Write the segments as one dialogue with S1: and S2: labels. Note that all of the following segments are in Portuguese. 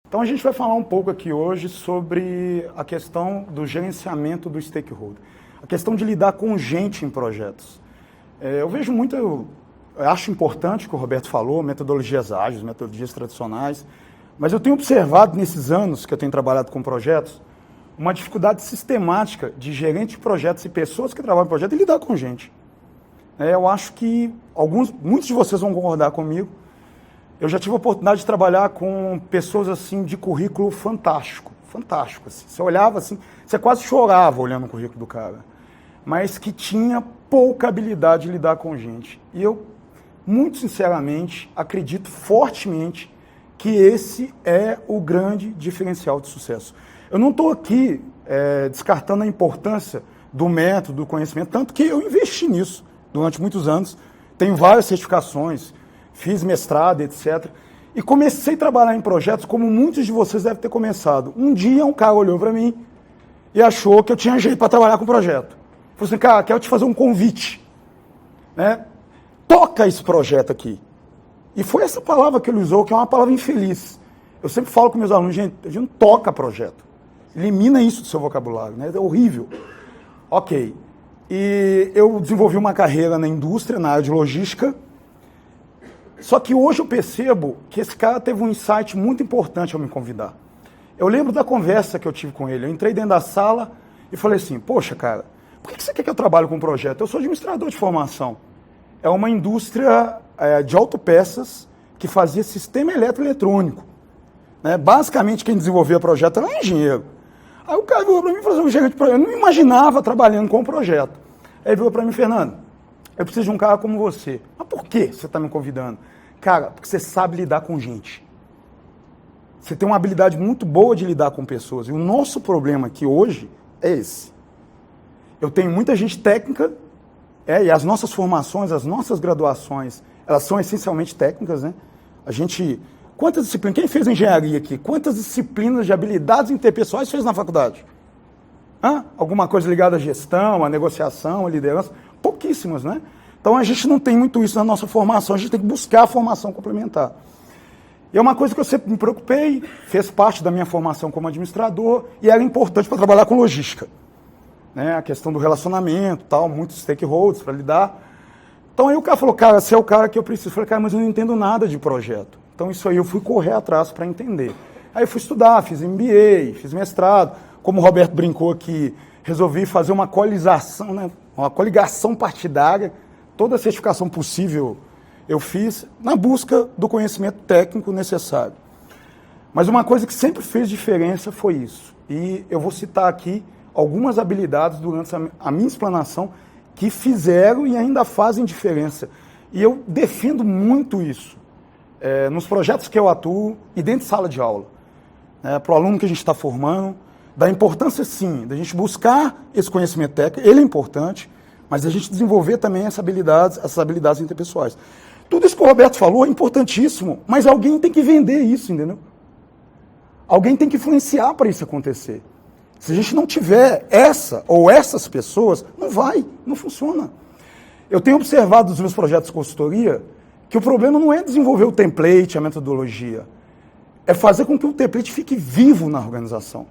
S1: Então a gente vai falar um pouco aqui hoje sobre a questão do gerenciamento do stakeholder. A questão de lidar com gente em projetos. Eu vejo muito, eu acho importante o que o Roberto falou, metodologias ágeis, metodologias tradicionais, mas eu tenho observado nesses anos que eu tenho trabalhado com projetos, uma dificuldade sistemática de gerente de projetos e pessoas que trabalham em projetos em lidar com gente. Eu acho que muitos de vocês vão concordar comigo. Eu já tive a oportunidade de trabalhar com pessoas assim de currículo fantástico, fantástico. Assim. Você olhava assim, você quase chorava olhando o currículo do cara, mas que tinha pouca habilidade de lidar com gente. E eu, muito sinceramente, acredito fortemente que esse é o grande diferencial de sucesso. Eu não estou aqui descartando a importância do método, do conhecimento, tanto que eu investi nisso durante muitos anos, tenho várias certificações, fiz mestrado, etc. E comecei a trabalhar em projetos como muitos de vocês devem ter começado. Um dia um cara olhou para mim e achou que eu tinha jeito para trabalhar com projeto. Falei assim, cara, quero te fazer um convite. Né? Toca esse projeto aqui. E foi essa palavra que ele usou, que é uma palavra infeliz. Eu sempre falo com meus alunos, gente, a gente não toca projeto. Elimina isso do seu vocabulário, né? É horrível. Ok. E eu desenvolvi uma carreira na indústria, na área de logística. Só que hoje eu percebo que esse cara teve um insight muito importante ao me convidar. Eu lembro da conversa que eu tive com ele. Eu entrei dentro da sala e falei assim, poxa, cara, por que você quer que eu trabalhe com um projeto? Eu sou administrador de formação. É uma indústria de autopeças que fazia sistema eletroeletrônico. Né? Basicamente, quem desenvolvia o projeto era um engenheiro. Aí o cara virou para mim e falou assim, gerente de projeto. Eu não me imaginava trabalhando com um projeto. Aí ele virou para mim, Fernando, eu preciso de um cara como você. Mas por que você está me convidando? Cara, porque você sabe lidar com gente. Você tem uma habilidade muito boa de lidar com pessoas. E o nosso problema aqui hoje é esse. Eu tenho muita gente técnica, e as nossas formações, as nossas graduações, elas são essencialmente técnicas, né? Quantas disciplinas? Quem fez engenharia aqui? Quantas disciplinas de habilidades interpessoais fez na faculdade? Alguma coisa ligada à gestão, à negociação, à liderança? Pouquíssimas, né? Então a gente não tem muito isso na nossa formação, a gente tem que buscar a formação complementar. E é uma coisa que eu sempre me preocupei, fez parte da minha formação como administrador e era importante para trabalhar com logística. Né? A questão do relacionamento, tal, muitos stakeholders para lidar. Então aí o cara falou, cara, você é o cara que eu preciso. Eu falei, cara, mas eu não entendo nada de projeto. Então isso aí eu fui correr atrás para entender. Aí eu fui estudar, fiz MBA, fiz mestrado. Como o Roberto brincou aqui, resolvi fazer uma coligação, né? Uma coligação partidária. Toda a certificação possível eu fiz na busca do conhecimento técnico necessário. Mas uma coisa que sempre fez diferença foi isso. E eu vou citar aqui algumas habilidades durante a minha explanação que fizeram e ainda fazem diferença. E eu defendo muito isso nos projetos que eu atuo e dentro de sala de aula. Para o aluno que a gente está formando, da importância, sim, da gente buscar esse conhecimento técnico, ele é importante, mas a gente desenvolver também essas habilidades interpessoais. Tudo isso que o Roberto falou é importantíssimo, mas alguém tem que vender isso, entendeu? Alguém tem que influenciar para isso acontecer. Se a gente não tiver essa ou essas pessoas, não funciona. Eu tenho observado nos meus projetos de consultoria que o problema não é desenvolver o template, a metodologia, é fazer com que o template fique vivo na organização.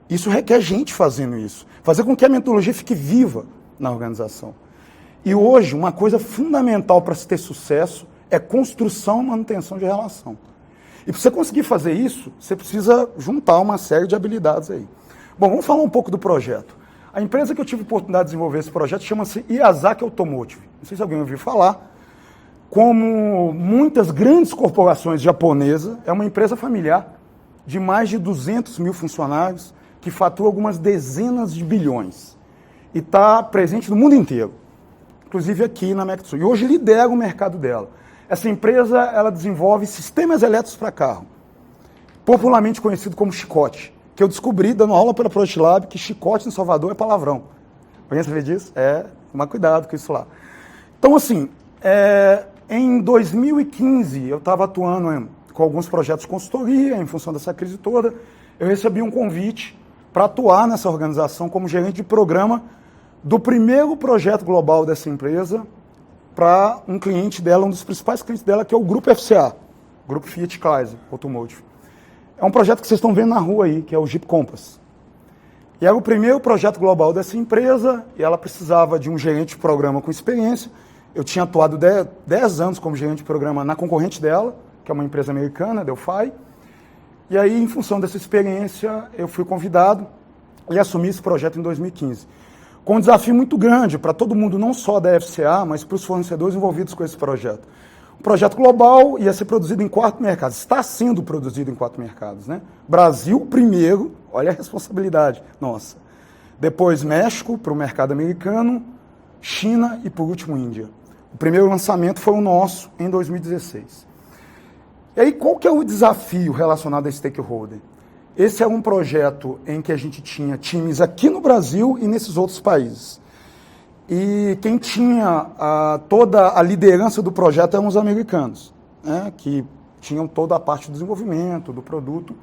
S1: Isso requer gente fazendo isso, fazer com que a metodologia fique viva na organização. E hoje, uma coisa fundamental para se ter sucesso é construção e manutenção de relação. E para você conseguir fazer isso, você precisa juntar uma série de habilidades aí. Bom, vamos falar um pouco do projeto. A empresa que eu tive a oportunidade de desenvolver esse projeto chama-se Yazaki Automotive. Não sei se alguém ouviu falar. Como muitas grandes corporações japonesas, é uma empresa familiar de mais de 200 mil funcionários que fatura algumas dezenas de bilhões. E está presente no mundo inteiro, inclusive aqui na América do Sul. E hoje lidera o mercado dela. Essa empresa ela desenvolve sistemas elétricos para carro, popularmente conhecido como chicote, que eu descobri dando aula pela Project Lab que chicote em Salvador é palavrão. Alguém sabe disso? Tomar cuidado com isso lá. Então, assim, em 2015, eu estava atuando com alguns projetos de consultoria, em função dessa crise toda, eu recebi um convite para atuar nessa organização como gerente de programa do primeiro projeto global dessa empresa para um cliente dela, um dos principais clientes dela, que é o Grupo FCA, Grupo Fiat Chrysler Automotive. É um projeto que vocês estão vendo na rua aí, que é o Jeep Compass. E era o primeiro projeto global dessa empresa, e ela precisava de um gerente de programa com experiência. Eu tinha atuado 10 anos como gerente de programa na concorrente dela, que é uma empresa americana, Delphi. E aí, em função dessa experiência, eu fui convidado e assumi esse projeto em 2015. Com um desafio muito grande para todo mundo, não só da FCA, mas para os fornecedores envolvidos com esse projeto. Um projeto global ia ser produzido em 4 mercados. Está sendo produzido em 4 mercados, né? Brasil primeiro, olha a responsabilidade nossa. Depois México, para o mercado americano, China e, por último, Índia. O primeiro lançamento foi o nosso, em 2016. E aí, qual que é o desafio relacionado a stakeholder? Esse é um projeto em que a gente tinha times aqui no Brasil e nesses outros países. E quem tinha toda a liderança do projeto eram os americanos, né, que tinham toda a parte do desenvolvimento, do produto.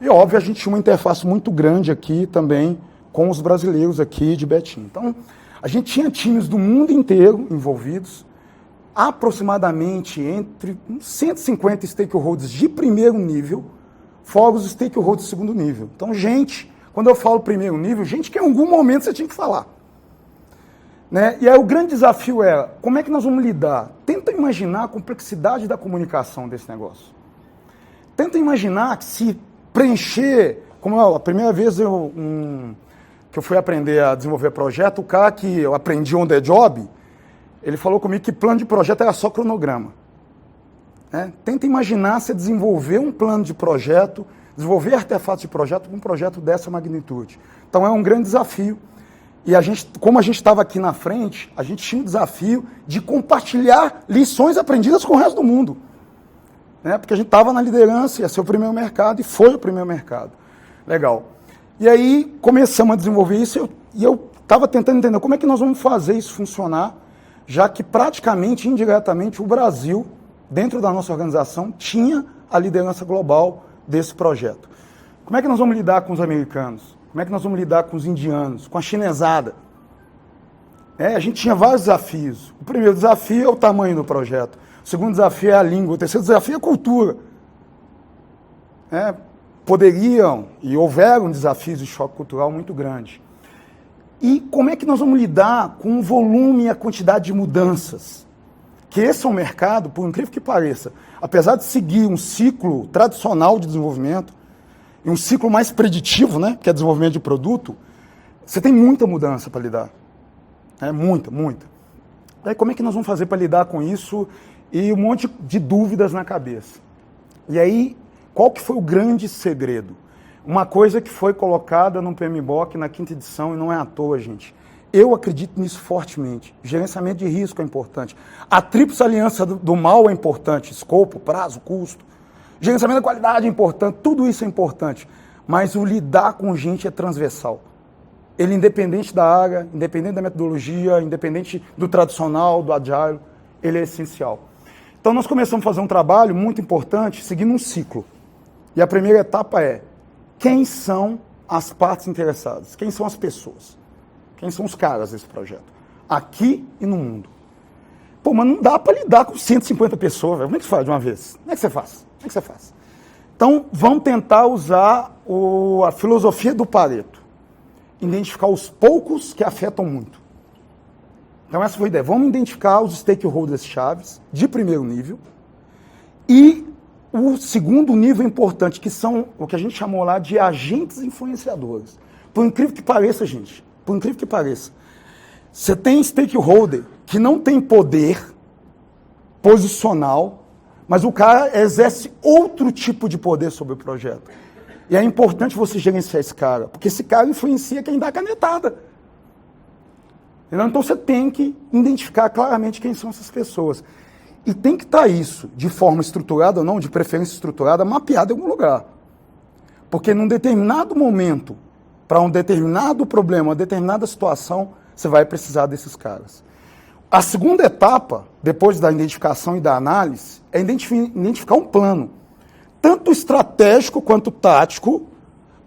S1: E, óbvio, a gente tinha uma interface muito grande aqui também com os brasileiros aqui de Betim. Então, a gente tinha times do mundo inteiro envolvidos, aproximadamente entre 150 stakeholders de primeiro nível, fora os stakeholders de segundo nível. Então, gente, quando eu falo primeiro nível, gente que em algum momento você tinha que falar. Né? E aí o grande desafio é, como é que nós vamos lidar? Tenta imaginar a complexidade da comunicação desse negócio. Tenta imaginar que se preencher, como a primeira vez que eu fui aprender a desenvolver projeto, o cara que eu aprendi on the job, ele falou comigo que plano de projeto era só cronograma. Né? Tenta imaginar você desenvolver um plano de projeto, desenvolver artefatos de projeto para um projeto dessa magnitude. Então é um grande desafio. E a gente, como a gente estava aqui na frente, a gente tinha o desafio de compartilhar lições aprendidas com o resto do mundo. Né? Porque a gente estava na liderança, ia ser o primeiro mercado, e foi o primeiro mercado. Legal. E aí começamos a desenvolver isso, e eu estava tentando entender como é que nós vamos fazer isso funcionar, já que praticamente, indiretamente, o Brasil, dentro da nossa organização, tinha a liderança global desse projeto. Como é que nós vamos lidar com os americanos? Como é que nós vamos lidar com os indianos, com a chinesada? A gente tinha vários desafios. O primeiro desafio é o tamanho do projeto. O segundo desafio é a língua. O terceiro desafio é a cultura. Poderiam e houveram desafios de choque cultural muito grande. E como é que nós vamos lidar com o volume e a quantidade de mudanças? Que esse é um mercado, por incrível que pareça, apesar de seguir um ciclo tradicional de desenvolvimento, e um ciclo mais preditivo, né, que é desenvolvimento de produto, você tem muita mudança para lidar. Muita, muita. Aí como é que nós vamos fazer para lidar com isso? E um monte de dúvidas na cabeça. E aí, qual que foi o grande segredo? Uma coisa que foi colocada no PMBOK na 5ª edição, e não é à toa, gente. Eu acredito nisso fortemente. Gerenciamento de risco é importante. A tríplice aliança do mal é importante. Escopo, prazo, custo. Gerenciamento da qualidade é importante, tudo isso é importante, mas o lidar com gente é transversal. Ele independente da área, independente da metodologia, independente do tradicional, do agile, ele é essencial. Então nós começamos a fazer um trabalho muito importante, seguindo um ciclo. E a primeira etapa é, quem são as partes interessadas? Quem são as pessoas? Quem são os caras desse projeto? Aqui e no mundo. Pô, mas não dá para lidar com 150 pessoas, velho. Como é que você faz de uma vez? Como é que você faz? Como é que você faz? Então, vamos tentar usar a filosofia do Pareto. Identificar os poucos que afetam muito. Então, essa foi a ideia. Vamos identificar os stakeholders chaves de primeiro nível. E o segundo nível importante, que são o que a gente chamou lá de agentes influenciadores. Por incrível que pareça, gente, por incrível que pareça, você tem stakeholder que não tem poder posicional, mas o cara exerce outro tipo de poder sobre o projeto. E é importante você gerenciar esse cara, porque esse cara influencia quem dá a canetada. Então você tem que identificar claramente quem são essas pessoas. E tem que estar isso, de forma estruturada ou não, de preferência estruturada, mapeado em algum lugar. Porque num determinado momento, para um determinado problema, uma determinada situação, você vai precisar desses caras. A segunda etapa, depois da identificação e da análise, é identificar um plano, tanto estratégico quanto tático,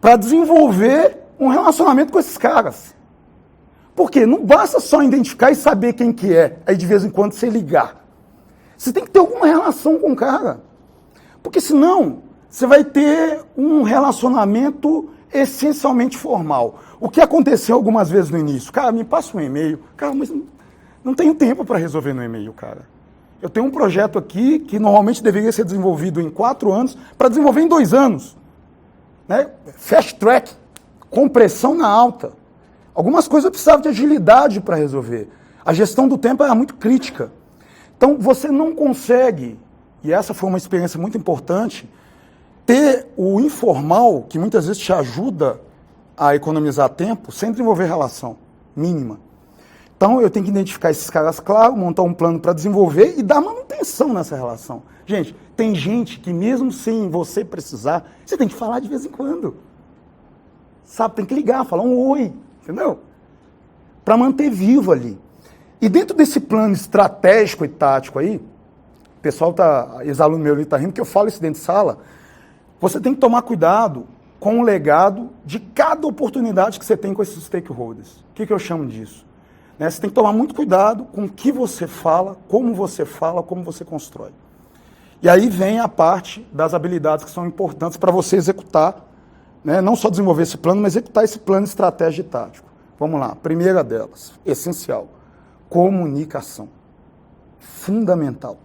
S1: para desenvolver um relacionamento com esses caras. Por quê? Não basta só identificar e saber quem que é, aí de vez em quando você ligar. Você tem que ter alguma relação com o cara. Porque senão, você vai ter um relacionamento essencialmente formal. O que aconteceu algumas vezes no início? Cara, me passa um e-mail. Cara, mas não tenho tempo para resolver no e-mail, cara. Eu tenho um projeto aqui que normalmente deveria ser desenvolvido em 4 anos para desenvolver em 2 anos. Né? Fast track, compressão na alta. Algumas coisas eu precisava de agilidade para resolver. A gestão do tempo era muito crítica. Então, você não consegue, e essa foi uma experiência muito importante, ter o informal, que muitas vezes te ajuda a economizar tempo, sem desenvolver relação mínima. Então, eu tenho que identificar esses caras claros, montar um plano para desenvolver e dar manutenção nessa relação. Gente, tem gente que mesmo sem você precisar, você tem que falar de vez em quando. Sabe, tem que ligar, falar um oi, entendeu? Para manter vivo ali. E dentro desse plano estratégico e tático aí, o pessoal ex-aluno meu ali está rindo, que eu falo isso dentro de sala, você tem que tomar cuidado com o legado de cada oportunidade que você tem com esses stakeholders. O que eu chamo disso? Você tem que tomar muito cuidado com o que você fala, como você constrói. E aí vem a parte das habilidades que são importantes para você executar, né? Não só desenvolver esse plano, mas executar esse plano estratégico e tático. Vamos lá, primeira delas, essencial. Comunicação. Fundamental.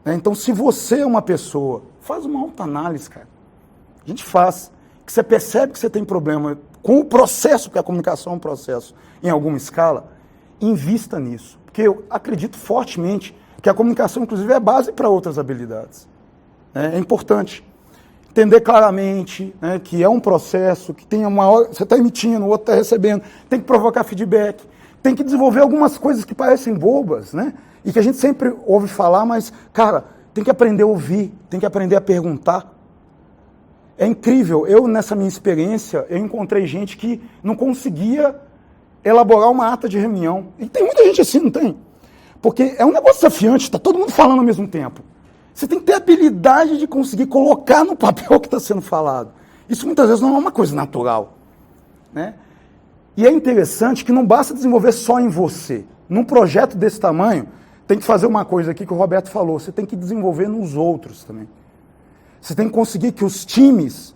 S1: Então, se você é uma pessoa, faz uma autoanálise, cara. A gente faz. Que você percebe que você tem problema com o processo, porque a comunicação é um processo em alguma escala, invista nisso. Porque eu acredito fortemente que a comunicação, inclusive, é base para outras habilidades. É importante. Entender claramente, né, que é um processo, que tem uma hora, você está emitindo, o outro está recebendo, tem que provocar feedback. Tem que desenvolver algumas coisas que parecem bobas, né? E que a gente sempre ouve falar, mas, cara, tem que aprender a ouvir, tem que aprender a perguntar. É incrível. Eu, nessa minha experiência, eu encontrei gente que não conseguia elaborar uma ata de reunião. E tem muita gente assim, não tem? Porque é um negócio desafiante, está todo mundo falando ao mesmo tempo. Você tem que ter a habilidade de conseguir colocar no papel o que está sendo falado. Isso muitas vezes não é uma coisa natural, né? E é interessante que não basta desenvolver só em você. Num projeto desse tamanho, tem que fazer uma coisa aqui que o Roberto falou, você tem que desenvolver nos outros também. Você tem que conseguir que os times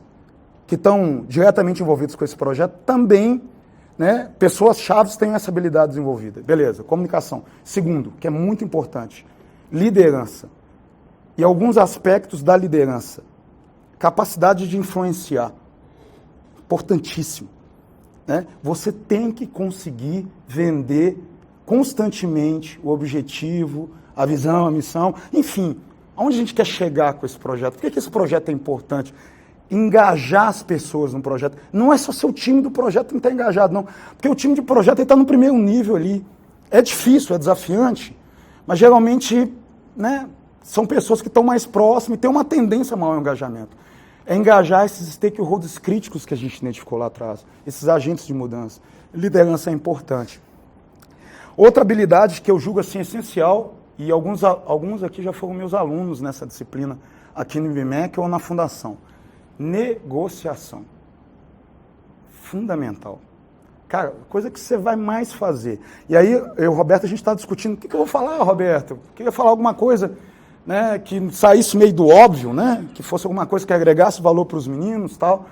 S1: que estão diretamente envolvidos com esse projeto também, né, pessoas-chave tenham essa habilidade desenvolvida. Beleza, comunicação. Segundo, que é muito importante, liderança. E alguns aspectos da liderança. Capacidade de influenciar. Importantíssimo. Né? Você tem que conseguir vender constantemente o objetivo, a visão, a missão, enfim, aonde a gente quer chegar com esse projeto? Por que esse projeto é importante? Engajar as pessoas no projeto. Não é só seu time do projeto que tem que estar engajado, não. Porque o time de projeto está no primeiro nível ali. É difícil, é desafiante, mas geralmente, né, são pessoas que estão mais próximas e têm uma tendência maior ao engajamento. É engajar esses stakeholders críticos que a gente identificou lá atrás, esses agentes de mudança. Liderança é importante. Outra habilidade que eu julgo assim essencial, e alguns aqui já foram meus alunos nessa disciplina, aqui no IBMEC ou na Fundação. Negociação. Fundamental. Cara, coisa que você vai mais fazer. E aí, eu e o Roberto, a gente está discutindo, o que eu vou falar, Roberto? Eu queria falar alguma coisa, né, que saísse meio do óbvio, né, que fosse alguma coisa que agregasse valor para os meninos e tal.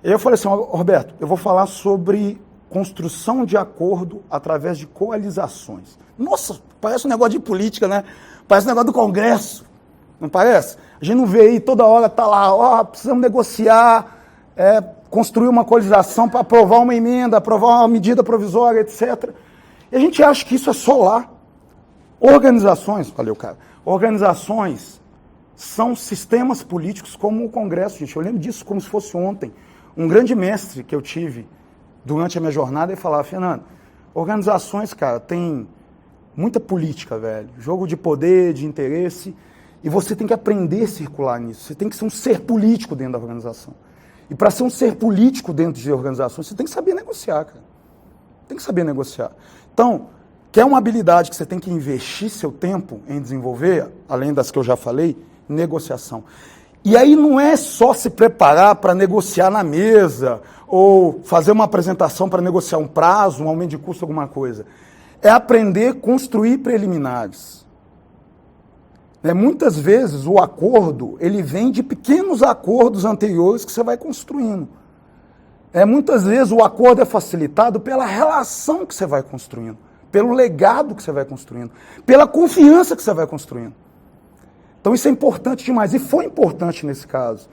S1: E eu falei assim, Roberto, eu vou falar sobre construção de acordo através de coalizações. Nossa, parece um negócio de política, né? Parece um negócio do Congresso, não parece? A gente não vê aí, toda hora tá lá, precisamos negociar, construir uma coalização para aprovar uma emenda, aprovar uma medida provisória, etc. E a gente acha que isso é só lá. Organizações, valeu, cara. Organizações são sistemas políticos como o Congresso, gente. Eu lembro disso como se fosse ontem. Um grande mestre que eu tive durante a minha jornada, ele falava, Fernando, organizações, cara, tem muita política, velho. Jogo de poder, de interesse. E você tem que aprender a circular nisso. Você tem que ser um ser político dentro da organização. E para ser um ser político dentro de organizações, você tem que saber negociar, cara. Tem que saber negociar. Então, quer uma habilidade que você tem que investir seu tempo em desenvolver, além das que eu já falei, negociação. E aí não é só se preparar para negociar na mesa, ou fazer uma apresentação para negociar um prazo, um aumento de custo, alguma coisa. É aprender a construir preliminares. Muitas vezes o acordo, ele vem de pequenos acordos anteriores que você vai construindo. Muitas vezes o acordo é facilitado pela relação que você vai construindo, pelo legado que você vai construindo, pela confiança que você vai construindo. Então isso é importante demais, e foi importante nesse caso.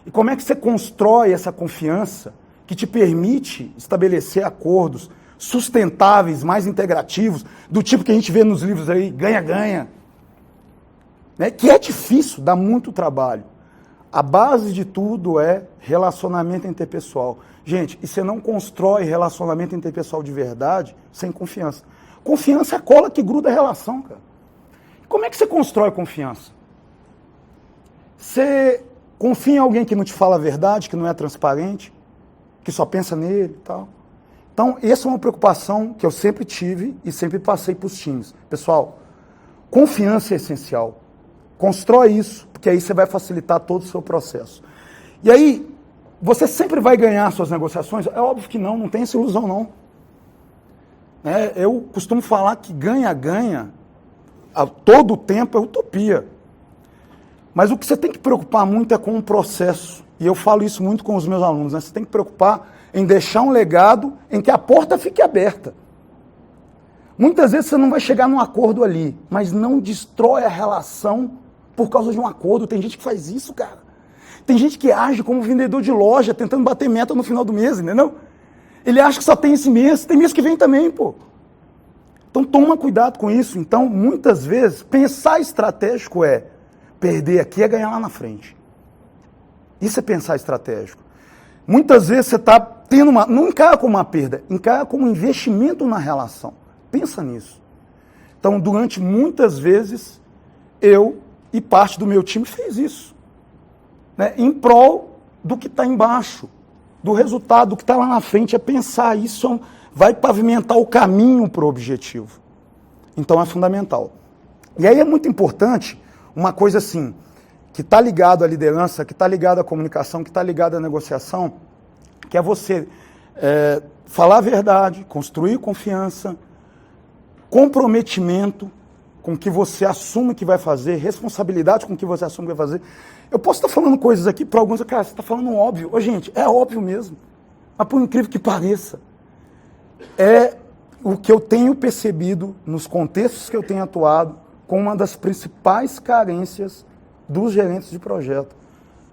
S1: E como é que você constrói essa confiança que te permite estabelecer acordos sustentáveis, mais integrativos, do tipo que a gente vê nos livros aí, ganha-ganha, que é difícil, dá muito trabalho. A base de tudo é relacionamento interpessoal. Gente, e você não constrói relacionamento interpessoal de verdade sem confiança. Confiança é a cola que gruda a relação, cara. Como é que você constrói confiança? Você confia em alguém que não te fala a verdade, que não é transparente, que só pensa nele e tal. Então, essa é uma preocupação que eu sempre tive e sempre passei para os times. Pessoal, confiança é essencial. Constrói isso, porque aí você vai facilitar todo o seu processo. E aí, você sempre vai ganhar suas negociações? É óbvio que não tem essa ilusão não. Eu costumo falar que ganha-ganha, a todo o tempo é utopia. Mas o que você tem que preocupar muito é com o processo. E eu falo isso muito com os meus alunos. Você tem que preocupar em deixar um legado em que a porta fique aberta. Muitas vezes você não vai chegar num acordo ali, mas não destrói a relação por causa de um acordo. Tem gente que faz isso, cara. Tem gente que age como vendedor de loja, tentando bater meta no final do mês, entendeu? Ele acha que só tem esse mês, tem mês que vem também, pô. Então toma cuidado com isso. Então, muitas vezes, pensar estratégico é perder aqui é ganhar lá na frente. Isso é pensar estratégico. Muitas vezes você está tendo uma... Não encara como uma perda, encara como um investimento na relação. Pensa nisso. Então, durante muitas vezes, eu e parte do meu time fez isso. Em prol do que está embaixo, do resultado, do que está lá na frente, é pensar isso, vai pavimentar o caminho para o objetivo. Então, é fundamental. E aí é muito importante uma coisa assim, que está ligado à liderança, que está ligado à comunicação, que está ligado à negociação, que é você falar a verdade, construir confiança, comprometimento com o que você assume que vai fazer, responsabilidade com o que você assume que vai fazer. Eu posso estar falando coisas aqui para alguns, cara, você está falando óbvio. Ô, gente, é óbvio mesmo. Mas por incrível que pareça, é o que eu tenho percebido nos contextos que eu tenho atuado com uma das principais carências dos gerentes de projeto.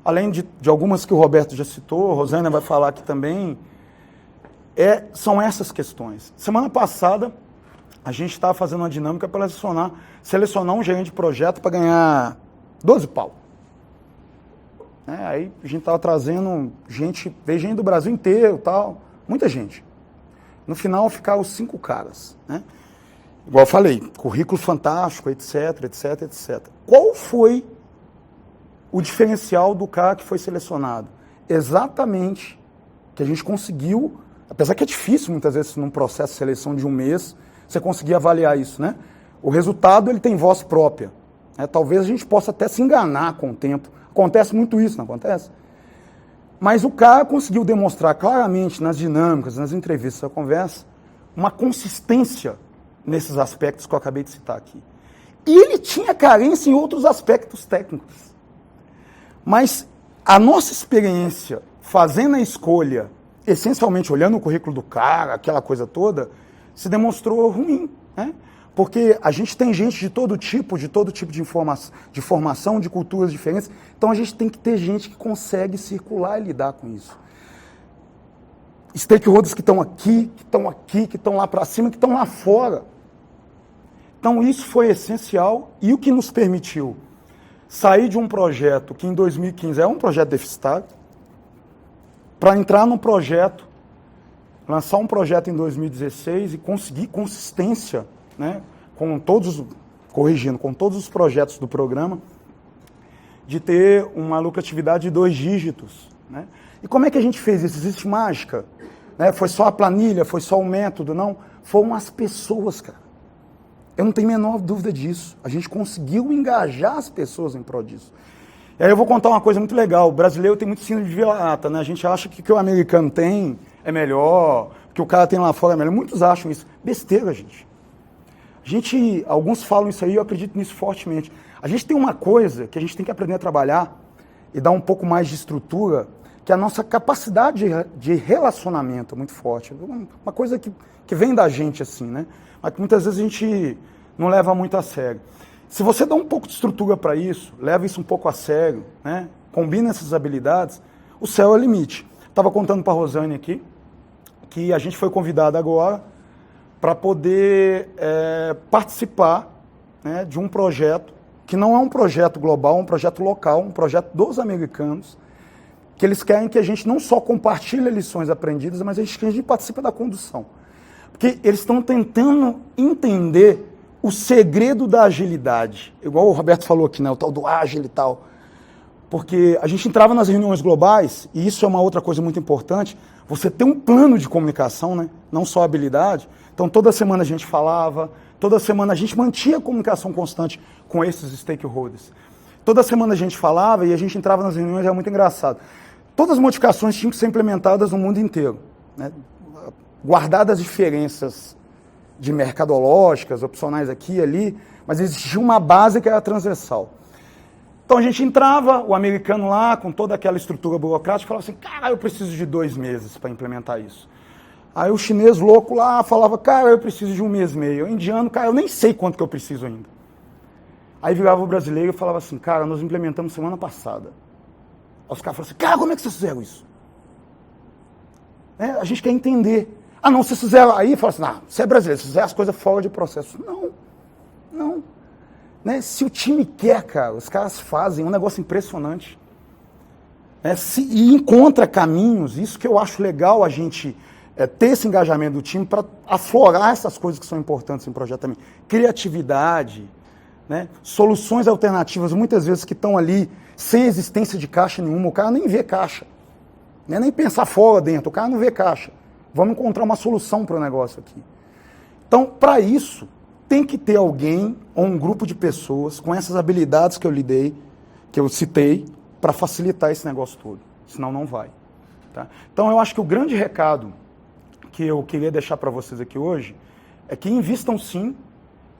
S1: Além de algumas que o Roberto já citou, a Rosânia vai falar aqui também, são essas questões. Semana passada, a gente estava fazendo uma dinâmica para selecionar um gerente de projeto para ganhar 12 pau. Aí a gente estava trazendo veio gente do Brasil inteiro, tal, muita gente. No final, ficaram 5 caras. Igual eu falei, currículo fantástico, etc, etc, etc. Qual foi o diferencial do cara que foi selecionado? Exatamente que a gente conseguiu, apesar que é difícil muitas vezes num processo de seleção de um mês, você conseguir avaliar isso, O resultado, ele tem voz própria. Talvez a gente possa até se enganar com o tempo. Acontece muito isso, não acontece? Mas o cara conseguiu demonstrar claramente nas dinâmicas, nas entrevistas, na conversa, uma consistência nesses aspectos que eu acabei de citar aqui. E ele tinha carência em outros aspectos técnicos. Mas a nossa experiência fazendo a escolha, essencialmente olhando o currículo do cara, aquela coisa toda, se demonstrou ruim, Porque a gente tem gente de todo tipo de formação, de culturas diferentes, então a gente tem que ter gente que consegue circular e lidar com isso. Stakeholders que estão aqui, que estão lá para cima, que estão lá fora. Então isso foi essencial e o que nos permitiu sair de um projeto que em 2015 é um projeto deficitário, para entrar num projeto, lançar um projeto em 2016 e conseguir consistência, com todos os projetos do programa, de ter uma lucratividade de 2 dígitos. E como é que a gente fez isso? Existe mágica? Foi só a planilha? Foi só o método? Não. Foram as pessoas, cara. Eu não tenho a menor dúvida disso. A gente conseguiu engajar as pessoas em prol disso. E aí eu vou contar uma coisa muito legal. O brasileiro tem muito síndrome de vira-lata, né? A gente acha que o que o americano tem é melhor, que o cara tem lá fora é melhor. Muitos acham isso. Besteira, gente. Alguns falam isso aí, eu acredito nisso fortemente. A gente tem uma coisa que a gente tem que aprender a trabalhar e dar um pouco mais de estrutura, que é a nossa capacidade de relacionamento muito forte. Uma coisa que vem da gente assim, né? Mas que muitas vezes a gente não leva muito a sério. Se você dá um pouco de estrutura para isso, leva isso um pouco a sério, né? Combina essas habilidades, o céu é o limite. Estava contando para a Rosane aqui que a gente foi convidado agora para poder participar, né, de um projeto que não é um projeto global, é um projeto local, um projeto dos americanos, que eles querem que a gente não só compartilhe lições aprendidas, mas que a gente participe da condução. Porque eles estão tentando entender o segredo da agilidade, igual o Roberto falou aqui, né, o tal do ágil e tal. Porque a gente entrava nas reuniões globais, e isso é uma outra coisa muito importante, você ter um plano de comunicação, né, não só habilidade. Então toda semana a gente falava, toda semana a gente mantinha a comunicação constante com esses stakeholders. Toda semana a gente falava e a gente entrava nas reuniões, era muito engraçado. Todas as modificações tinham que ser implementadas no mundo inteiro, né, guardadas as diferenças de mercadológicas, opcionais aqui e ali, mas existia uma base que era transversal. Então a gente entrava, o americano lá, com toda aquela estrutura burocrática, falava assim, cara, eu preciso de 2 meses para implementar isso. Aí o chinês louco lá falava, cara, eu preciso de 1 mês e meio. O indiano, cara, eu nem sei quanto que eu preciso ainda. Aí virava o brasileiro e falava assim, cara, nós implementamos semana passada. Aí os caras falavam assim, cara, como é que vocês fizeram isso? A gente quer entender. Ah, não, vocês fizeram aí, fala assim, não, você é brasileiro, vocês fizeram as coisas fora de processo. Não. Né? Se o time quer, cara, os caras fazem um negócio impressionante. E encontra caminhos, isso que eu acho legal a gente ter esse engajamento do time para aflorar essas coisas que são importantes em projeto também. Criatividade, né? Soluções alternativas, muitas vezes que estão ali sem existência de caixa nenhuma, o cara nem vê caixa. Não é nem pensar fora dentro, o cara não vê caixa. Vamos encontrar uma solução para o negócio aqui. Então, para isso, tem que ter alguém ou um grupo de pessoas com essas habilidades que eu citei, para facilitar esse negócio todo. Senão não vai. Tá? Então, eu acho que o grande recado que eu queria deixar para vocês aqui hoje é que invistam sim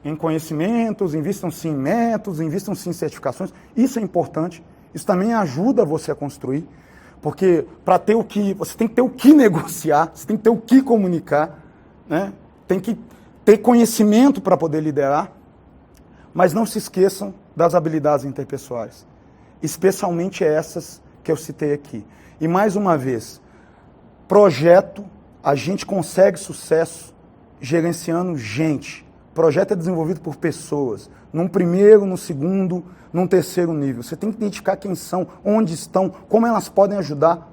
S1: em conhecimentos, invistam sim em métodos, invistam sim em certificações. Isso é importante. Isso também ajuda você a construir. Porque para ter você tem que ter o que negociar, você tem que ter o que comunicar, né? Tem que ter conhecimento para poder liderar, mas não se esqueçam das habilidades interpessoais, especialmente essas que eu citei aqui. E mais uma vez, projeto, a gente consegue sucesso gerenciando gente. Projeto é desenvolvido por pessoas, num primeiro, no segundo, num terceiro nível. Você tem que identificar quem são, onde estão, como elas podem ajudar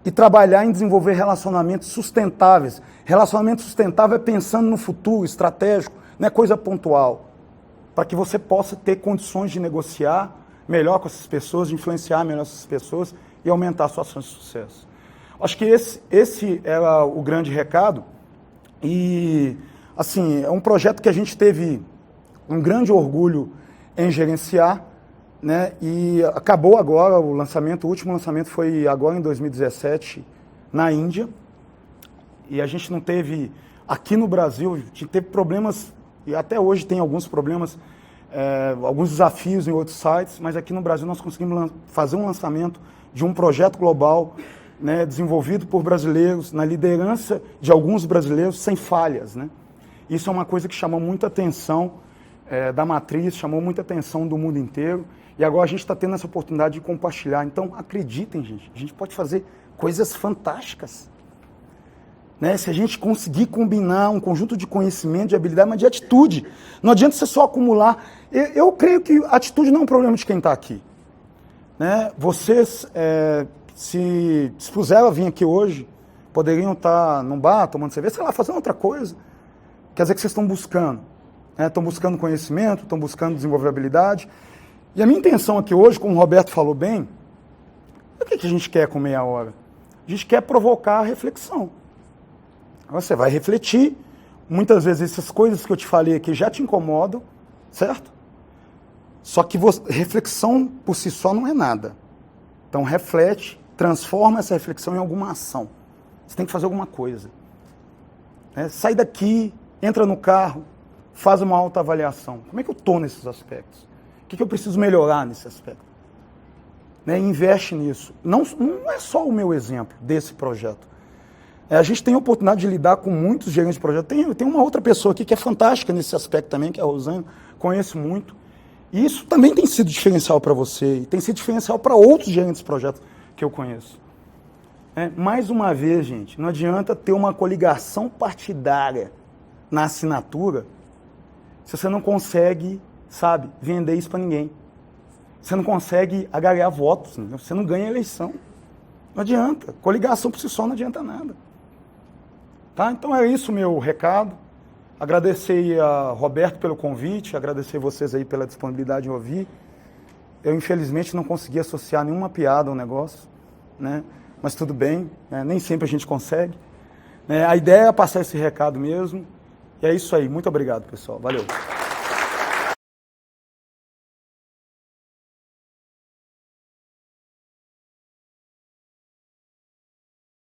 S1: e trabalhar em desenvolver relacionamentos sustentáveis. Relacionamento sustentável é pensando no futuro, estratégico, não é coisa pontual. Para que você possa ter condições de negociar melhor com essas pessoas, de influenciar melhor essas pessoas e aumentar suas chances de sucesso. Acho que esse era o grande recado. E, assim, é um projeto que a gente teve um grande orgulho em gerenciar, né? E acabou agora o último lançamento foi agora em 2017, na Índia. E a gente não teve, aqui no Brasil, a gente teve problemas, e até hoje tem alguns problemas, alguns desafios em outros sites, mas aqui no Brasil nós conseguimos fazer um lançamento de um projeto global, né, desenvolvido por brasileiros, na liderança de alguns brasileiros, sem falhas, né? Isso é uma coisa que chamou muita atenção da matriz, chamou muita atenção do mundo inteiro, e agora a gente está tendo essa oportunidade de compartilhar. Então, acreditem, gente, a gente pode fazer coisas fantásticas. Né? Se a gente conseguir combinar um conjunto de conhecimento, de habilidade, mas de atitude. Não adianta você só acumular. Eu creio que atitude não é um problema de quem está aqui. Né? Vocês, se dispuseram a vir aqui hoje, poderiam estar num bar, tomando cerveja, sei lá, fazendo outra coisa. Quer dizer que vocês estão buscando. Estão buscando conhecimento, estão buscando desenvolver habilidade. E a minha intenção aqui hoje, como o Roberto falou bem, o que a gente quer com meia hora? A gente quer provocar a reflexão. Você vai refletir, muitas vezes essas coisas que eu te falei aqui já te incomodam, certo? Só que reflexão por si só não é nada. Então reflete, transforma essa reflexão em alguma ação. Você tem que fazer alguma coisa. Sai daqui, entra no carro, faz uma autoavaliação. Como é que eu estou nesses aspectos? O que eu preciso melhorar nesse aspecto? Investe nisso. Não é só o meu exemplo desse projeto. A gente tem a oportunidade de lidar com muitos gerentes de projeto. Tem uma outra pessoa aqui que é fantástica nesse aspecto também, que é a Rosane, conheço muito. E isso também tem sido diferencial para você, e tem sido diferencial para outros gerentes de projetos que eu conheço. Mais uma vez, gente, não adianta ter uma coligação partidária na assinatura se você não consegue, vender isso para ninguém. Você não consegue agregar votos, você não ganha eleição. Não adianta. Coligação por si só não adianta nada. Tá? Então é isso o meu recado. Agradecer a Roberto pelo convite, agradecer vocês aí pela disponibilidade de ouvir. Eu, infelizmente, não consegui associar nenhuma piada ao negócio, mas tudo bem, nem sempre a gente consegue. A ideia é passar esse recado mesmo. E é isso aí. Muito obrigado, pessoal. Valeu.